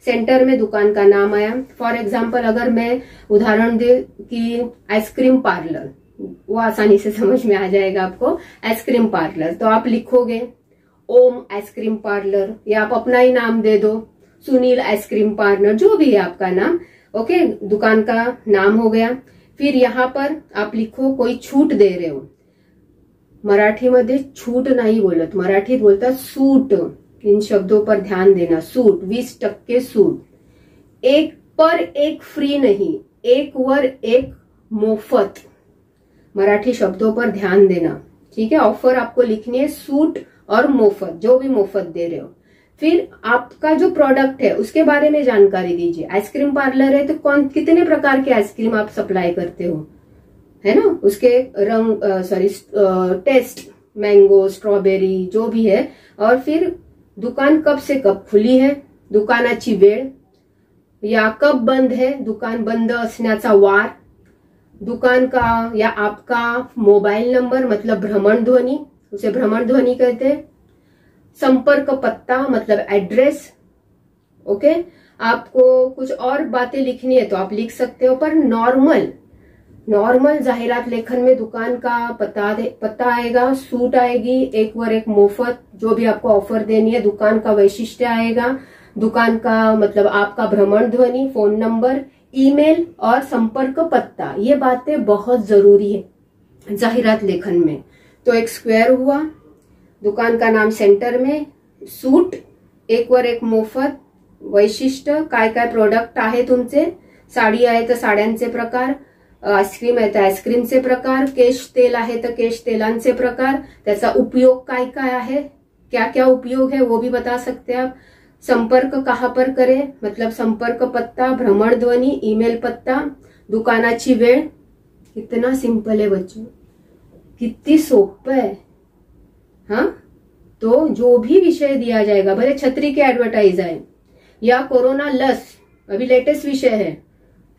सेंटर में दुकान का नाम आया। फॉर एग्जाम्पल अगर मैं उदाहरण दे कि आइसक्रीम पार्लर, वो आसानी से समझ में आ जाएगा आपको। आइसक्रीम पार्लर तो आप लिखोगे ओम आइसक्रीम पार्लर, या आप अपना ही नाम दे दो, सुनील आइसक्रीम पार्लर, जो भी है आपका नाम। ओके, दुकान का नाम हो गया। फिर यहाँ पर आप लिखो कोई छूट दे रहे हो। मराठीमध्ये छूट नाही बोलत, मराठीत बोलतात सूट। इन शब्दों पर ध्यान देना। Suit, 20% suit. 1 पर 1 फ्री नहीं, 1 वर 1 मोफत। मराठी शब्दों पर ध्यान देना, ठीक है। ऑफर आपको लिखनी है सूट और मोफत, जो भी मोफत दे रहे हो। फिर आपका जो प्रोडक्ट है उसके बारे में जानकारी दीजिए। आइसक्रीम पार्लर है तो कितने प्रकार के आइसक्रीम आप सप्लाई करते हो, है ना। उसके रंग टेस्ट, मैंगो, स्ट्रॉबेरी, जो भी है। और फिर दुकान कब से कब खुली है, दुकानाची वेळ, या कब बंद है, दुकान बंद असण्याचा वार, दुकान का या आपका मोबाइल नंबर मतलब भ्रमण ध्वनि, उसे भ्रमण ध्वनि कहते हैं। संपर्क पत्ता मतलब एड्रेस। ओके, आपको कुछ और बातें लिखनी है तो आप लिख सकते हो, पर नॉर्मल जाहिरात लेखन में दुकान का पता आएगा, सूट आएगी, 1 वर 1 मुफ्त, जो भी आपको ऑफर देनी है, दुकान का वैशिष्ट्य आएगा, दुकान का मतलब आपका भ्रमण ध्वनि, फोन नंबर, ईमेल और संपर्क पत्ता। ये बातें बहुत जरूरी है जाहिरात लेखन में। तो एक स्क्वायर हुआ, दुकान का नाम सेंटर में, सूट, 1 वर 1 मोफत, वैशिष्ट्य, काय काय प्रोडक्ट आहे तुमचे, साडी आहे तर साड्यांचे प्रकार, आईस्क्रीम आहे तर आईस्क्रीमचे प्रकार, केश तेल आहे तर केश तेलांचे प्रकार, त्याचा उपयोग काय काय आहे, क्या क्या उपयोग है वो भी बता सकते हैं आप। संपर्क कहाँ पर करें, मतलब संपर्क पत्ता, भ्रमण ध्वनि, ईमेल पत्ता, दुकानाची वेळ। कितना सिंपल है बच्चों, कितनी सोपं है। हाँ, तो जो भी विषय दिया जाएगा, भले छतरी के एडवर्टाइज आए या कोरोना लस, अभी लेटेस्ट विषय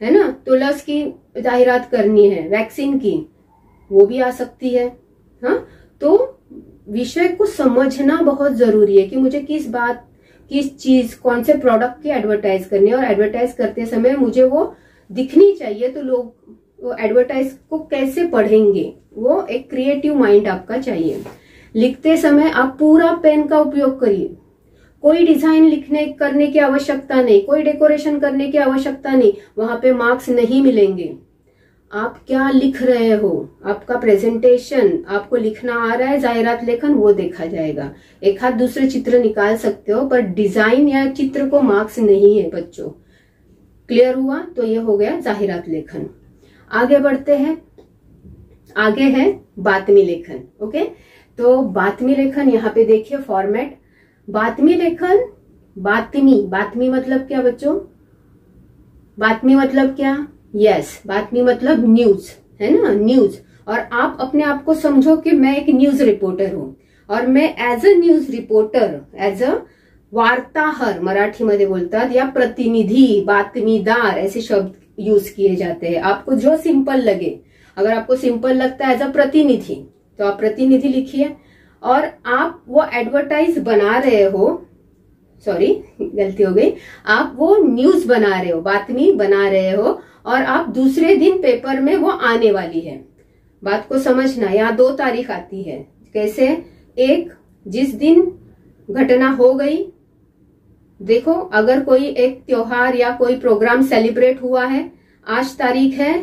है ना, तो लस की जाहिरात करनी है, वैक्सीन की, वो भी आ सकती है। हाँ, तो विषय को समझना बहुत जरूरी है कि मुझे किस चीज, कौन से प्रोडक्ट की एडवर्टाइज करनी है, और एडवर्टाइज करते समय मुझे वो दिखनी चाहिए, तो लोग वो एडवर्टाइज को कैसे पढ़ेंगे, वो एक क्रिएटिव माइंड आपका चाहिए। लिखते समय आप पूरा पेन का उपयोग करिए, कोई डिजाइन करने की आवश्यकता नहीं, कोई डेकोरेशन करने की आवश्यकता नहीं, वहां पे मार्क्स नहीं मिलेंगे। आप क्या लिख रहे हो, आपका प्रेजेंटेशन, आपको लिखना आ रहा है, जाहिरात लेखन, वो देखा जाएगा। एक हाथ दूसरे चित्र निकाल सकते हो, पर डिजाइन या चित्र को मार्क्स नहीं है बच्चों। क्लियर हुआ? तो ये हो गया जाहिरात लेखन। आगे बढ़ते हैं। आगे है बातमी लेखन। ओके, तो बातमी लेखन यहाँ पे देखिए फॉर्मेट। बातमी लेखन, बातमी मतलब क्या बच्चों? बातमी मतलब क्या? यस, बातमी मतलब न्यूज, है ना, न्यूज। और आप अपने आप को समझो कि मैं एक न्यूज रिपोर्टर हूं, और मैं as a news reporter, as a वार्ताहर मराठीमध्ये बोलतात, या प्रतिनिधी, बातमीदार ऐसे शब्द यूज किए जाते हैं। आपको जो सिंपल लगे, अगर आपको सिंपल लगता है एज अ प्रतिनिधि तो आप प्रतिनिधि लिखिए। और आप वो एडवर्टाइज बना रहे हो, सॉरी गलती हो गई, आप वो न्यूज बना रहे हो, बातमी बना रहे हो, और आप दूसरे दिन पेपर में वो आने वाली है। बात को समझना, यहाँ 2 तारीख आती है। कैसे? एक, जिस दिन घटना हो गई, देखो अगर कोई एक त्योहार या कोई प्रोग्राम सेलिब्रेट हुआ है, आज तारीख है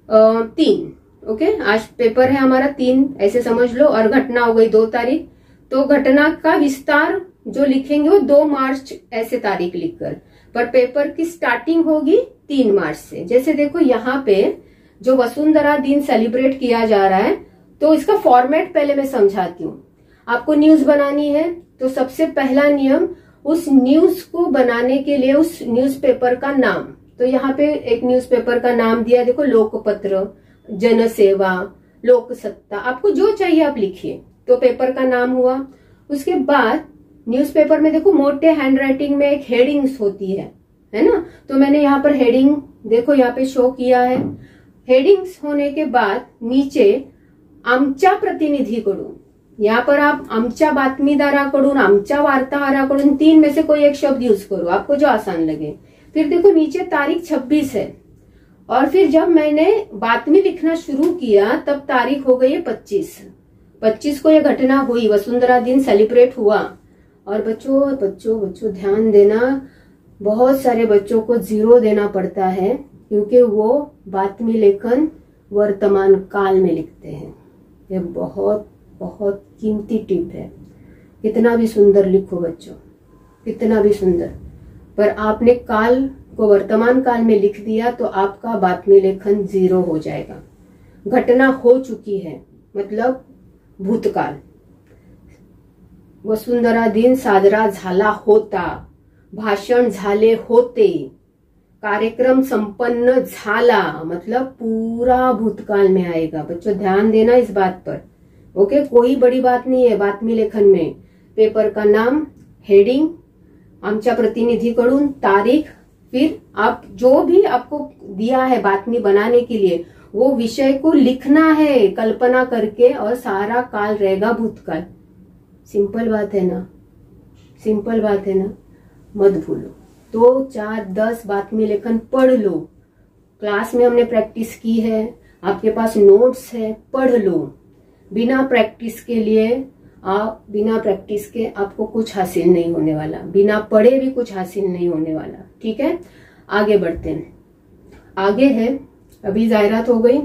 3, ओके, आज पेपर है हमारा 3 ऐसे समझ लो, और घटना हो गई 2 तारीख, तो घटना का विस्तार जो लिखेंगे वो 2 मार्च ऐसे तारीख लिखकर, पर पेपर की स्टार्टिंग होगी 3 मार्च से। जैसे देखो यहाँ पे जो वसुंधरा दिन सेलिब्रेट किया जा रहा है, तो इसका फॉर्मेट पहले मैं समझाती हूँ। आपको न्यूज बनानी है तो सबसे पहला नियम, उस न्यूज को बनाने के लिए उस न्यूज़पेपर का नाम, तो यहाँ पे एक न्यूज़पेपर का नाम दिया, देखो लोकपत्र, जनसेवा, लोकसत्ता, आपको जो चाहिए आप लिखिए, तो पेपर का नाम हुआ। उसके बाद न्यूज़पेपर में देखो मोटे हैंडराइटिंग में एक हेडिंग्स होती है ना, तो मैंने यहाँ पर हेडिंग देखो यहाँ पे शो किया है। हेडिंग्स होने के बाद नीचे आमच्या प्रतिनिधीकडून, यहाँ पर आप आमच्या बातमीदाराकडून, आमच्या वार्ताहराकडून, 3 में से कोई एक शब्द यूज करो, आपको जो आसान लगे। फिर देखो नीचे तारीख 26 है, और फिर जब मैंने बातमी लिखना शुरू किया तब तारीख हो गई है 25 को ये घटना हुई, वसुंधरा दिन सेलिब्रेट हुआ। और बच्चों ध्यान देना, बहुत सारे बच्चों को 0 देना पड़ता है, क्योंकि वो बातमी लेखन वर्तमान काल में लिखते हैं। ये बहुत बहुत कीमती टिप है। कितना भी सुंदर लिखो बच्चों, कितना भी सुंदर, पर आपने काल को वर्तमान काल में लिख दिया तो आपका बातमी लेखन 0 हो जाएगा। घटना हो चुकी है मतलब भूतकाल, वसुंधरा दिन साजरा झाला होता, भाषण झाले होते, कार्यक्रम संपन्न झाला, मतलब पूरा भूतकाल में आएगा। बच्चों ध्यान देना इस बात पर, ओके। कोई बड़ी बात नहीं है बातमी लेखन में। पेपर का नाम, हेडिंग, आमच्या प्रतिनिधीकडून, तारीख, फिर आप जो भी आपको दिया है बातमी बनाने के लिए वो विषय को लिखना है कल्पना करके, और सारा काल रहेगा भूतकाल। सिंपल बात है ना, सिंपल बात है ना, मत भूलो। 2, 4, 10 बातमी लेखन पढ़ लो। क्लास में हमने प्रैक्टिस की है, आपके पास नोट्स है, पढ़ लो। बिना प्रैक्टिस के आपको कुछ हासिल नहीं होने वाला, बिना पढ़े भी कुछ हासिल नहीं होने वाला, ठीक है। आगे बढ़ते हैं। आगे है, अभी जायरात हो गई,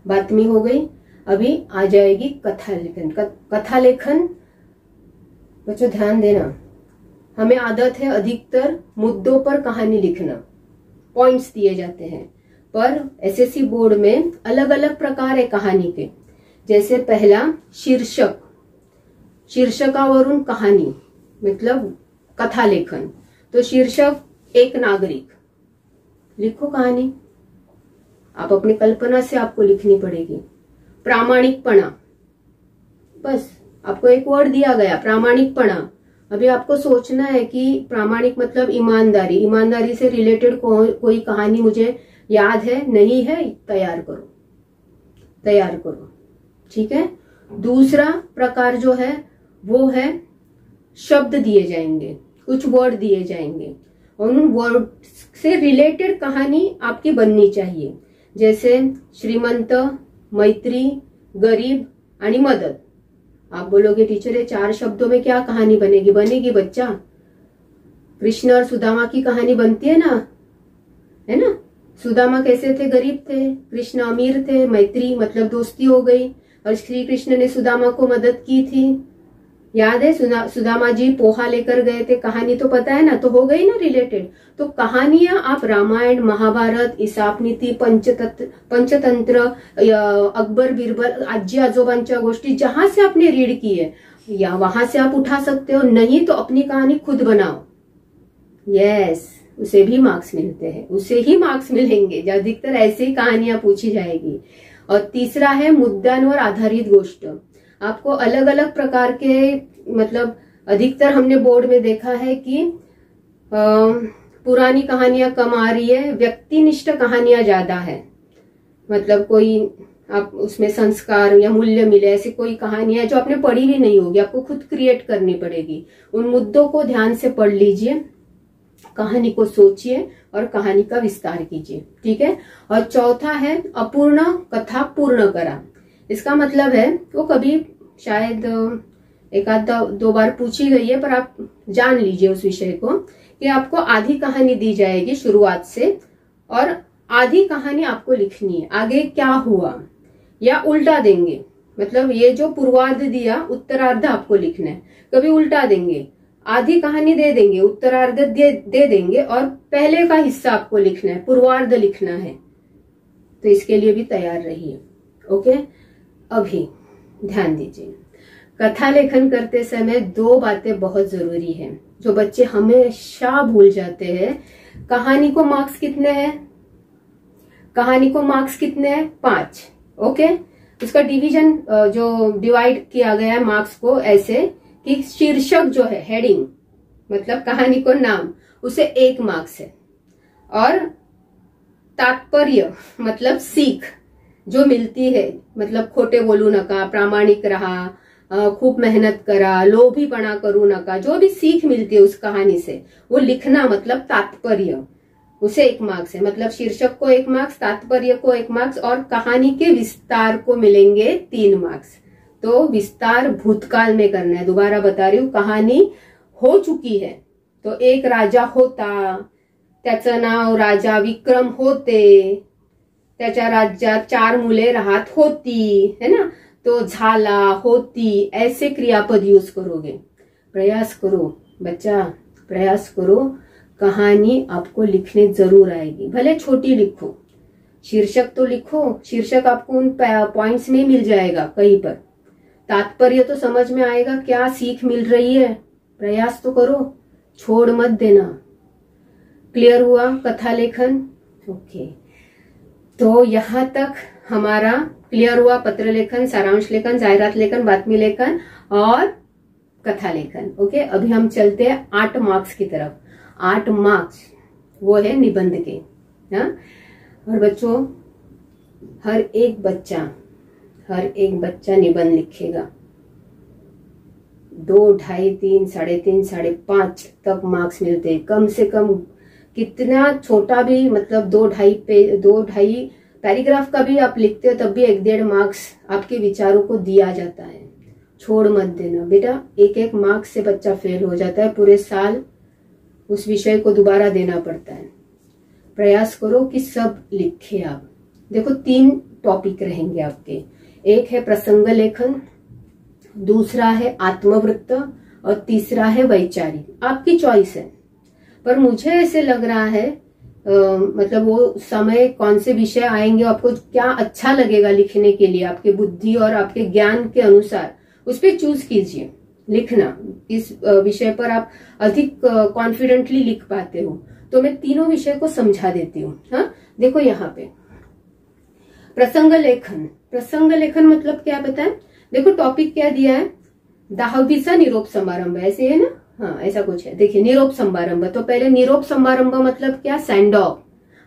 बातमी हो गई, अभी आ जाएगी कथा लेखन। कथा लेखन बच्चों ध्यान देना, हमें आदत है अधिकतर मुद्दों पर कहानी लिखना, पॉइंट्स दिए जाते हैं, पर एसएससी बोर्ड में अलग अलग प्रकार है कहानी के। जैसे पहला शीर्षक, शीर्षकावरून कहानी मतलब कथा लेखन। तो शीर्षक, एक नागरिक, लिखो कहानी, आप अपनी कल्पना से आपको लिखनी पड़ेगी। प्रामाणिकपणा, बस आपको एक वर्ड दिया गया, प्रामाणिकपणा। अभी आपको सोचना है कि प्रामाणिक मतलब ईमानदारी, ईमानदारी से रिलेटेड कोई कहानी मुझे याद है, नहीं है, तैयार करो, तैयार करो, ठीक है। दूसरा प्रकार जो है वो है शब्द दिए जाएंगे, कुछ वर्ड दिए जाएंगे, और उन वर्ड से रिलेटेड कहानी आपकी बननी चाहिए। जैसे श्रीमंत, मैत्री, गरीब आणि मदद। आप बोलोगे टीचर ये 4 शब्दों में क्या कहानी बनेगी? बनेगी बच्चा, कृष्ण और सुदामा की कहानी बनती है ना, है ना। सुदामा कैसे थे? गरीब थे, कृष्ण अमीर थे, मैत्री मतलब दोस्ती हो गई, और श्री कृष्ण ने सुदामा को मदद की थी, याद है सुदामा जी पोहा लेकर गए थे, कहानी तो पता है ना, तो हो गई ना रिलेटेड। तो कहानियां आप रामायण, महाभारत, ईसाप नीती, पंचतंत्र, अकबर बीरबल, आजी आजोबांच्या गोष्टी जहां से आपने रीड की है या वहां से आप उठा सकते हो, नहीं तो अपनी कहानी खुद बनाओ। यस, उसे भी मार्क्स मिलते हैं, उसे ही मार्क्स मिलेंगे। अधिकतर ऐसी कहानियां पूछी जाएगी। और तीसरा है मुद्द्यांवर आधारित गोष्ट। आपको अलग अलग प्रकार के, मतलब अधिकतर हमने बोर्ड में देखा है कि पुरानी कहानियां कम आ रही है, व्यक्तिनिष्ठ कहानियां ज्यादा है। मतलब कोई आप उसमें संस्कार या मूल्य मिले, ऐसी कोई कहानियां जो आपने पढ़ी भी नहीं होगी, आपको खुद क्रिएट करनी पड़ेगी। उन मुद्दों को ध्यान से पढ़ लीजिए, कहानी को सोचिए और कहानी का विस्तार कीजिए, ठीक है। और चौथा है अपूर्ण कथा पूर्ण करा। इसका मतलब है वो कभी शायद एक आध दो बार पूछी गई है, पर आप जान लीजिए उस विषय को कि आपको आधी कहानी दी जाएगी शुरुआत से और आधी कहानी आपको लिखनी है, आगे क्या हुआ, या उल्टा देंगे। मतलब ये जो पूर्वार्ध दिया, उत्तरार्ध आपको लिखना है। कभी उल्टा देंगे, आधी कहानी दे देंगे, उत्तरार्ध दे देंगे और पहले का हिस्सा आपको लिखना है, पूर्वार्ध लिखना है। तो इसके लिए भी तैयार रहिए, ओके। अभी ध्यान दीजिए, कथा लेखन करते समय दो बातें बहुत जरूरी हैं जो बच्चे हमेशा भूल जाते हैं। कहानी को मार्क्स कितने हैं? कहानी को मार्क्स कितने हैं? 5, ओके। उसका डिवीजन जो डिवाइड किया गया है मार्क्स को ऐसे कि शीर्षक जो है, हेडिंग, मतलब कहानी को नाम, उसे 1 मार्क्स है। और तात्पर्य मतलब सीख जो मिलती है, मतलब खोटे बोलू नका, प्रामाणिक रहा, खूब मेहनत करा, लोभीपणा करू नका, जो भी सीख मिलती है उस कहानी से वो लिखना, मतलब तात्पर्य, उसे 1 मार्क्स है। मतलब शीर्षक को 1 मार्क्स, तात्पर्य को 1 मार्क्स और कहानी के विस्तार को मिलेंगे 3 मार्क्स। तो विस्तार भूतकाल में करना है। दोबारा बता रही हूँ, कहानी हो चुकी है तो एक राजा होता, त्याचं नाव राजा विक्रम होते, त्याच्या राज्यात 4 मुले राहत होती, है ना। तो झाला, होती, ऐसे क्रियापद यूज करोगे। प्रयास करो बच्चा, प्रयास करो, कहानी आपको लिखने जरूर आएगी, भले छोटी लिखो। शीर्षक तो लिखो, शीर्षक आपको उन पॉइंट्स में मिल जाएगा कहीं पर। तात्पर्य तो समझ में आएगा, क्या सीख मिल रही है, प्रयास तो करो, छोड़ मत देना। क्लियर हुआ कथा लेखन? ओके, तो यहां तक हमारा क्लियर हुआ। पत्र लेखन, सारांश लेखन, जाहिरात लेखन, बातमी लेखन और कथा लेखन, ओके। अभी हम चलते हैं 8 मार्क्स की तरफ। 8 मार्क्स वो है निबंध के, हाँ। और बच्चों, हर एक बच्चा निबंध लिखेगा। 2, 2.5, 3, 3.5, 5.5 तक मार्क्स मिलते हैं कम से कम। कितना छोटा भी, मतलब 2-2.5 पैराग्राफ का भी आप लिखते हो तब भी 1-1.5 मार्क्स आपके विचारों को दिया जाता है। छोड़ मत देना बेटा, 1-1 मार्क्स से बच्चा फेल हो जाता है, पूरे साल उस विषय को दोबारा देना पड़ता है। प्रयास करो कि सब लिखे आप। देखो 3 टॉपिक रहेंगे आपके, एक है प्रसंग लेखन, दूसरा है आत्मवृत्त और तीसरा है वैचारिक। आपकी चॉइस है, पर मुझे ऐसे लग रहा है मतलब वो समय कौन से विषय आएंगे, आपको क्या अच्छा लगेगा लिखने के लिए, आपके बुद्धि और आपके ज्ञान के अनुसार उस पर चूज कीजिए लिखना। इस विषय पर आप अधिक कॉन्फिडेंटली लिख पाते हो। तो मैं तीनों विषय को समझा देती हूँ, हाँ। देखो यहाँ पे प्रसंग लेखन मतलब क्या पता है? देखो टॉपिक क्या दिया है, 10वीचा निरोप समारंभ, ऐसे है ना, हाँ ऐसा कुछ है। देखिए निरोप समारंभ, तो पहले निरोप समारंभ मतलब क्या, सेंड ऑफ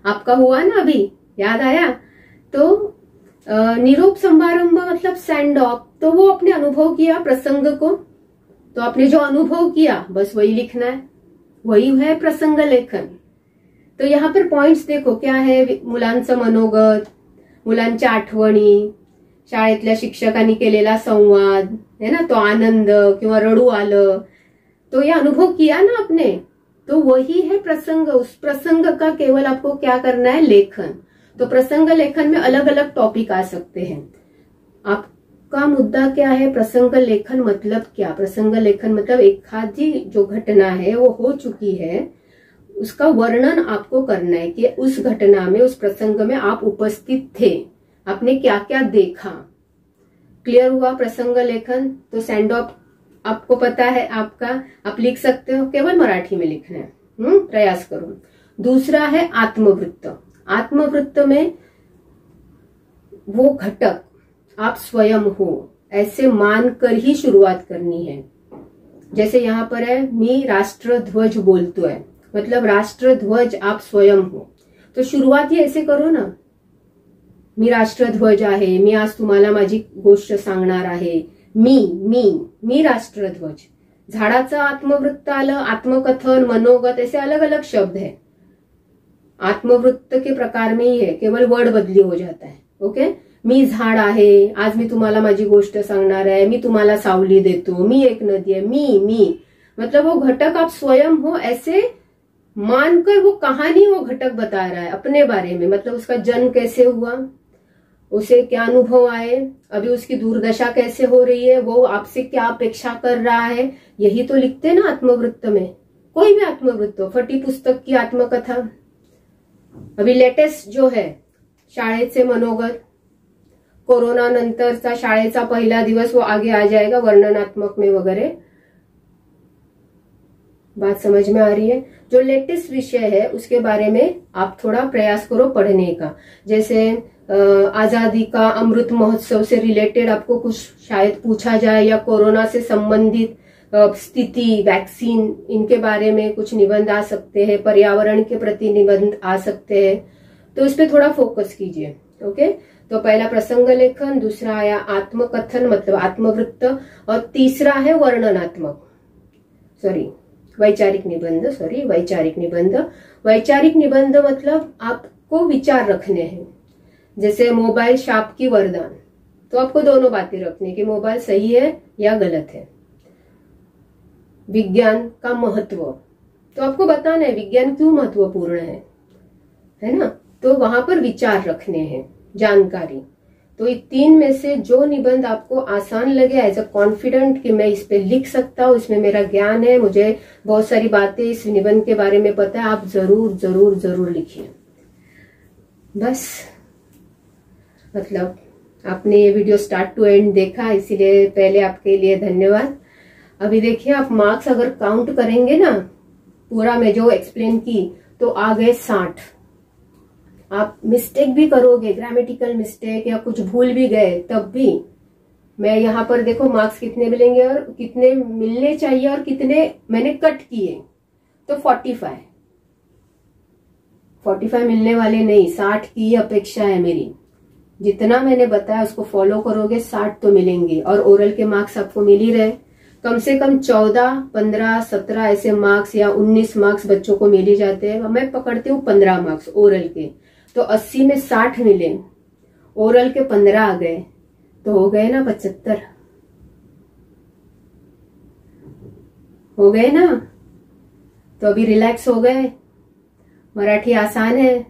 आपका हुआ ना अभी, याद आया? तो निरोप समारंभ मतलब सेंड ऑफ, तो वो अपने अनुभव किया प्रसंग को, तो आपने जो अनुभव किया बस वही लिखना है, वही है प्रसंग लेखन। तो यहाँ पर पॉइंट्स देखो क्या है, मुलांचं मनोगत, मुलांच्या आठवणी, शाळेतल्या शिक्षकांनी केलेला संवाद, है ना, तो आनंद किंवा रडू आलं, तो ये अनुभव किया ना आपने, तो वही है प्रसंग। उस प्रसंग का केवल आपको क्या करना है, लेखन। तो प्रसंग लेखन में अलग अलग टॉपिक आ सकते हैं। आप का मुद्दा क्या है, प्रसंग लेखन मतलब क्या। प्रसंग लेखन मतलब एखादी जो घटना है वो हो चुकी है, उसका वर्णन आपको करना है कि उस घटना में, उस प्रसंग में आप उपस्थित थे, आपने क्या क्या देखा। क्लियर हुआ प्रसंग लेखन। तो सेंड ऑफ आपको पता है आपका, आप लिख सकते हो, केवल मराठी में लिखना है। प्रयास करो। दूसरा है आत्मवृत्त। आत्मवृत्त में वो घटक आप स्वयं हो ऐसे मानकर ही शुरुआत करनी है। जैसे यहाँ पर है, मी राष्ट्रध्वज बोलतोय, मतलब राष्ट्रध्वज आप स्वयं हो। तो शुरुआत ही ऐसे करो ना, मी राष्ट्रध्वज आहे, मी आज तुम्हाला माझी गोष्ट सांगणार आहे, मी राष्ट्रध्वज। झाडाचं आत्मवृत्त आलं, आत्मकथन, मनोगत, ऐसे अलग अलग शब्द है। आत्मवृत्त के प्रकार में ही है, केवल वर्ड बदली हो जाता है। ओके, मी झाड आहे, आज मी तुम्हाला माझी गोष्ट सांगणार आहे, मी तुम्हाला सावली देतो, मी एक नदी है, मी मतलब वो घटक आप स्वयं हो ऐसे मानकर वो कहानी, वो घटक बता रहा है अपने बारे में। मतलब उसका जन्म कैसे हुआ, उसे क्या अनुभव आए, अभी उसकी दुर्दशा कैसे हो रही है, वो आपसे क्या अपेक्षा कर रहा है, यही तो लिखते ना आत्मवृत्त में। कोई भी आत्मवृत्त हो, फटी पुस्तक की आत्मकथा, अभी लेटेस्ट जो है शाळेचे मनोगत, कोरोना नंतरचा शाळेचा पहिला दिवस, वो आगे आ जाएगा वर्णनात्मक में वगैरह। बात समझ में आ रही है। जो लेटेस्ट विषय है उसके बारे में आप थोड़ा प्रयास करो पढ़ने का। जैसे आजादी का अमृत महोत्सव से रिलेटेड आपको कुछ शायद पूछा जाए, या कोरोना से संबंधित स्थिति, वैक्सीन, इनके बारे में कुछ निबंध आ सकते हैं, पर्यावरण के प्रति निबंध आ सकते हैं। तो इस पे थोड़ा फोकस कीजिए। ओके, तो पहला प्रसंग लेखन, दूसरा आया आत्मकथन मतलब आत्मवृत्त, और तीसरा है वर्णनात्मक, वैचारिक निबंध। वैचारिक निबंध मतलब आपको विचार रखने हैं। जैसे मोबाइल शाप की वरदान, तो आपको दोनों बातें रखनी कि मोबाइल सही है या गलत है। विज्ञान का महत्व, तो आपको बताना है विज्ञान क्यों महत्वपूर्ण है ना। तो वहां पर विचार रखने हैं, जानकारी। तो ये तीन में से जो निबंध आपको आसान लगे, एज अ कॉन्फिडेंट कि मैं इस पे लिख सकता हूँ, इसमें मेरा ज्ञान है, मुझे बहुत सारी बातें इस निबंध के बारे में पता है, आप जरूर जरूर जरूर लिखिए। बस, मतलब आपने ये वीडियो स्टार्ट टू एंड देखा, इसीलिए पहले आपके लिए धन्यवाद। अभी देखिए, आप मार्क्स अगर काउंट करेंगे ना, पूरा मैं जो एक्सप्लेन की, तो आ गए 60। आप मिस्टेक भी करोगे, ग्रामेटिकल मिस्टेक या कुछ भूल भी गए, तब भी मैं यहाँ पर देखो मार्क्स कितने मिलेंगे और कितने मिलने चाहिए और कितने मैंने कट किए। तो 45 मिलने वाले नहीं, 60 की अपेक्षा है मेरी। जितना मैंने बताया उसको फॉलो करोगे 60 तो मिलेंगे। और ओरल के मार्क्स आपको मिल ही रहे, कम से कम 14, 15, 17 ऐसे मार्क्स या 19 मार्क्स बच्चों को मिल ही जाते हैं। मैं पकड़ती हूँ 15 मार्क्स ओरल के, तो 80 में 60 मिले, ओरल के 15 आ गए, तो हो गए ना 75, हो गए ना। तो अभी रिलैक्स हो गए, मराठी आसान है,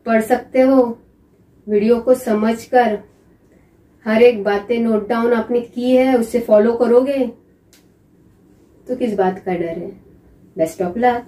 पढ़ सकते हो। वीडियो को समझकर हर एक बातें नोट डाउन आपने की है, उससे फॉलो करोगे तो किस बात का डर है। Best of luck.